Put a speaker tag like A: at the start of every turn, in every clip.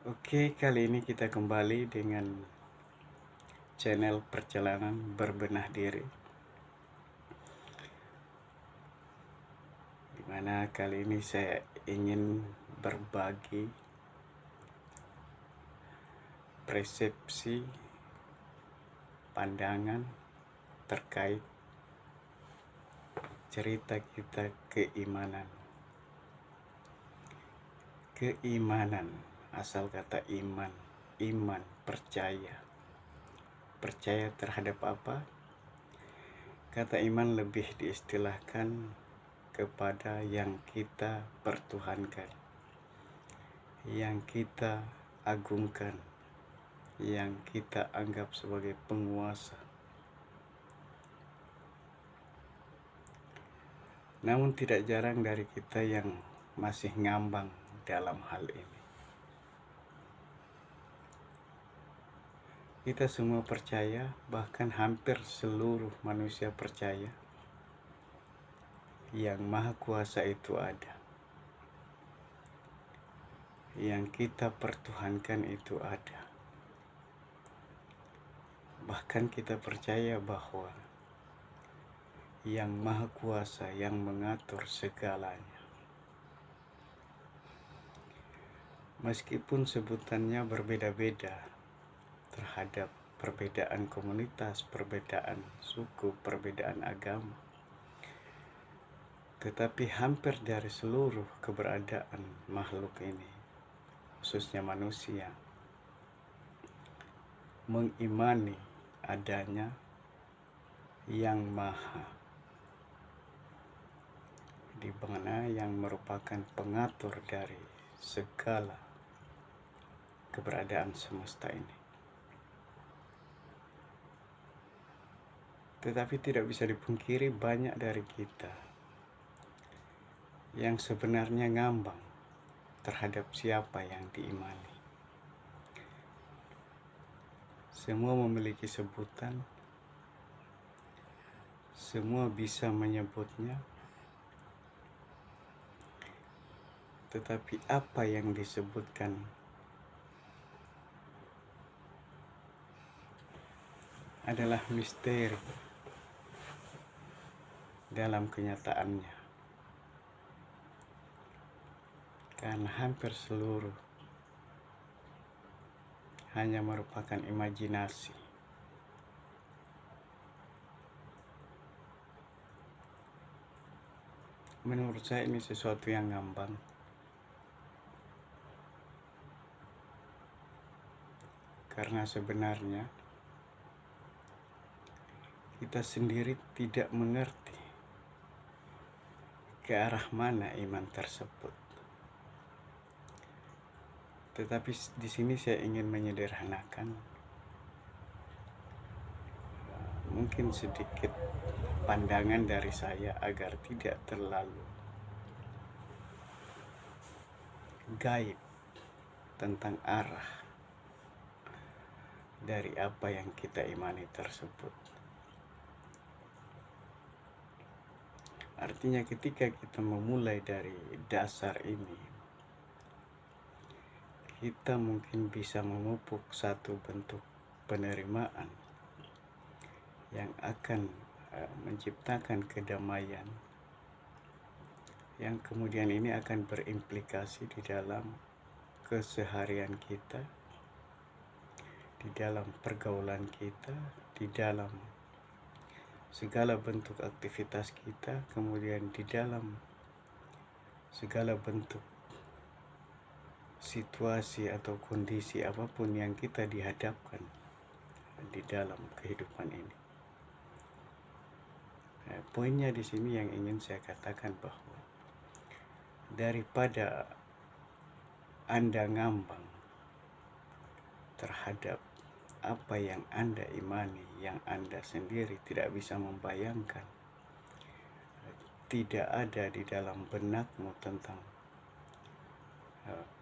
A: Oke, kali ini kita kembali dengan channel perjalanan berbenah diri, dimana kali ini saya ingin berbagi persepsi pandangan terkait cerita kita keimanan. Keimanan, asal kata iman, iman, percaya. Percaya terhadap apa? Kata iman lebih diistilahkan kepada yang kita pertuhankan, yang kita agungkan, yang kita anggap sebagai penguasa. Namun tidak jarang dari kita yang masih ngambang dalam hal ini. Kita semua percaya, bahkan hampir seluruh manusia percaya, yang Maha Kuasa itu ada. Yang kita pertuhankan itu ada. Bahkan kita percaya bahwa yang Maha Kuasa yang mengatur segalanya. Meskipun sebutannya berbeda-beda terhadap perbedaan komunitas, perbedaan suku, perbedaan agama, tetapi hampir dari seluruh keberadaan makhluk ini, khususnya manusia, mengimani adanya yang maha, di mana yang merupakan pengatur dari segala keberadaan semesta ini. Tetapi tidak bisa dipungkiri banyak dari kita yang sebenarnya ngambang terhadap siapa yang diimani. Semua memiliki sebutan, semua bisa menyebutnya, tetapi apa yang disebutkan adalah misteri dalam kenyataannya, karena hampir seluruh hanya merupakan imajinasi. Menurut saya ini sesuatu yang ngambang, karena sebenarnya kita sendiri tidak mengerti ke arah mana iman tersebut. Tetapi di sini saya ingin menyederhanakan, mungkin sedikit pandangan dari saya agar tidak terlalu gaib tentang arah dari apa yang kita imani tersebut. Artinya ketika kita memulai dari dasar ini, kita mungkin bisa memupuk satu bentuk penerimaan yang akan menciptakan kedamaian, yang kemudian ini akan berimplikasi di dalam keseharian kita, di dalam pergaulan kita, di dalam segala bentuk aktivitas kita, kemudian di dalam segala bentuk situasi atau kondisi apapun yang kita dihadapkan di dalam kehidupan ini. Poinnya di sini yang ingin saya katakan bahwa daripada Anda ngambang terhadap apa yang Anda imani, yang Anda sendiri tidak bisa membayangkan, tidak ada di dalam benakmu tentang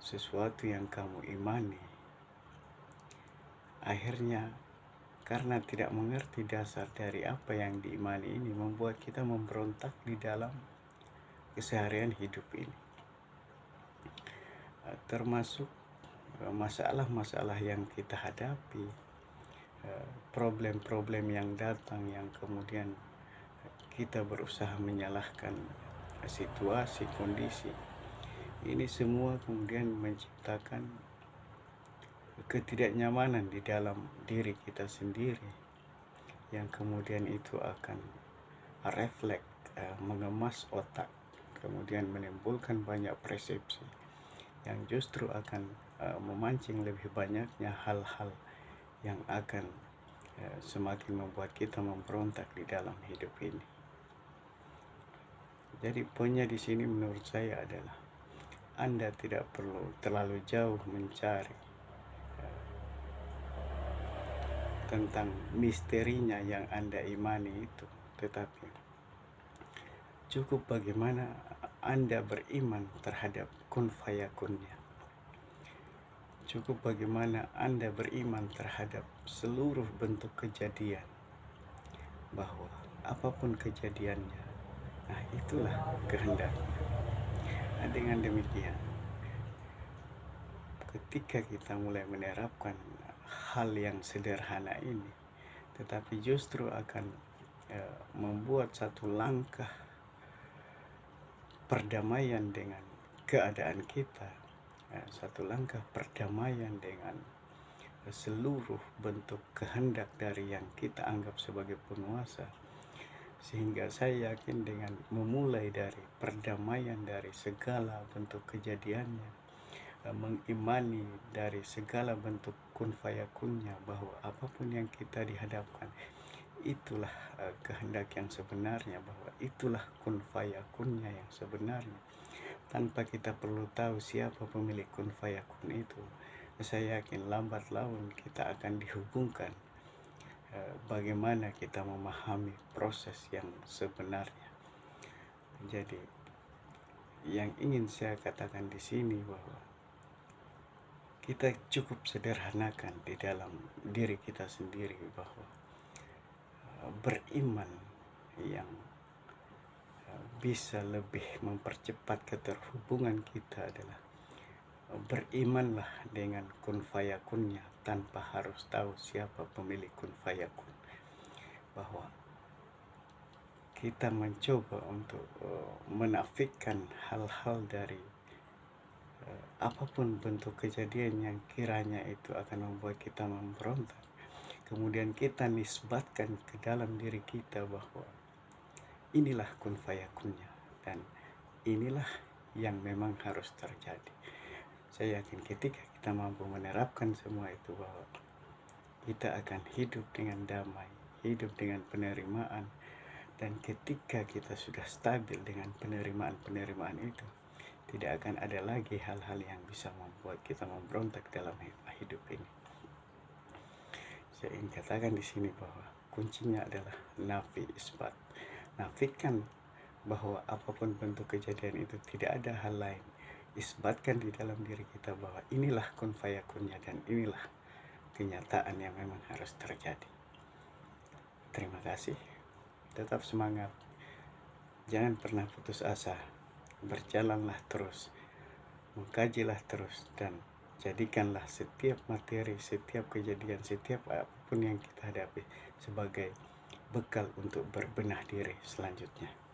A: sesuatu yang kamu imani, akhirnya karena tidak mengerti dasar dari apa yang diimani ini, membuat kita memberontak di dalam keseharian hidup ini. Termasuk masalah-masalah yang kita hadapi, problem-problem yang datang yang kemudian kita berusaha menyalahkan situasi, kondisi. Ini semua kemudian menciptakan ketidaknyamanan di dalam diri kita sendiri, yang kemudian itu akan refleks mengemas otak, kemudian menimbulkan banyak persepsi yang justru akan memancing lebih banyaknya hal-hal yang akan semakin membuat kita memberontak di dalam hidup ini. Jadi poinnya di sini menurut saya adalah Anda tidak perlu terlalu jauh mencari tentang misterinya yang Anda imani itu, tetapi cukup bagaimana Anda beriman terhadap kun fayakunnya. Cukup bagaimana Anda beriman terhadap seluruh bentuk kejadian, bahwa apapun kejadiannya, nah itulah kehendaknya. Nah, dengan demikian, ketika kita mulai menerapkan hal yang sederhana ini, tetapi justru akan membuat satu langkah perdamaian dengan keadaan kita, satu langkah perdamaian dengan seluruh bentuk kehendak dari yang kita anggap sebagai penguasa. Sehingga saya yakin dengan memulai dari perdamaian dari segala bentuk kejadiannya, mengimani dari segala bentuk kun fayakunnya, bahwa apapun yang kita dihadapkan itulah kehendak yang sebenarnya, bahwa itulah kun fayakunnya yang sebenarnya, tanpa kita perlu tahu siapa pemilik kun fayakun itu. Saya yakin lambat laun kita akan dihubungkan bagaimana kita memahami proses yang sebenarnya. Jadi yang ingin saya katakan di sini bahwa kita cukup sederhanakan di dalam diri kita sendiri, bahwa beriman yang bisa lebih mempercepat keterhubungan kita adalah berimanlah dengan kun fayakunnya tanpa harus tahu siapa pemilik kun fayakun. Bahwa kita mencoba untuk menafikan hal-hal dari apapun bentuk kejadian yang kiranya itu akan membuat kita memberontak, kemudian kita nisbatkan ke dalam diri kita bahwa inilah kun fayakunnya dan inilah yang memang harus terjadi. Saya yakin ketika kita mampu menerapkan semua itu, bahwa kita akan hidup dengan damai, hidup dengan penerimaan. Dan ketika kita sudah stabil dengan penerimaan itu, tidak akan ada lagi hal-hal yang bisa membuat kita memberontak dalam hidup ini. Saya ingin katakan di sini bahwa kuncinya adalah nafi isbat. Nafikan bahwa apapun bentuk kejadian itu tidak ada hal lain. Isbatkan di dalam diri kita bahwa inilah kun fayakunnya dan inilah kenyataan yang memang harus terjadi. Terima kasih. Tetap semangat. Jangan pernah putus asa. Berjalanlah terus. Mengkajilah terus dan jadikanlah setiap materi, setiap kejadian, setiap apapun yang kita hadapi sebagai bekal untuk berbenah diri selanjutnya.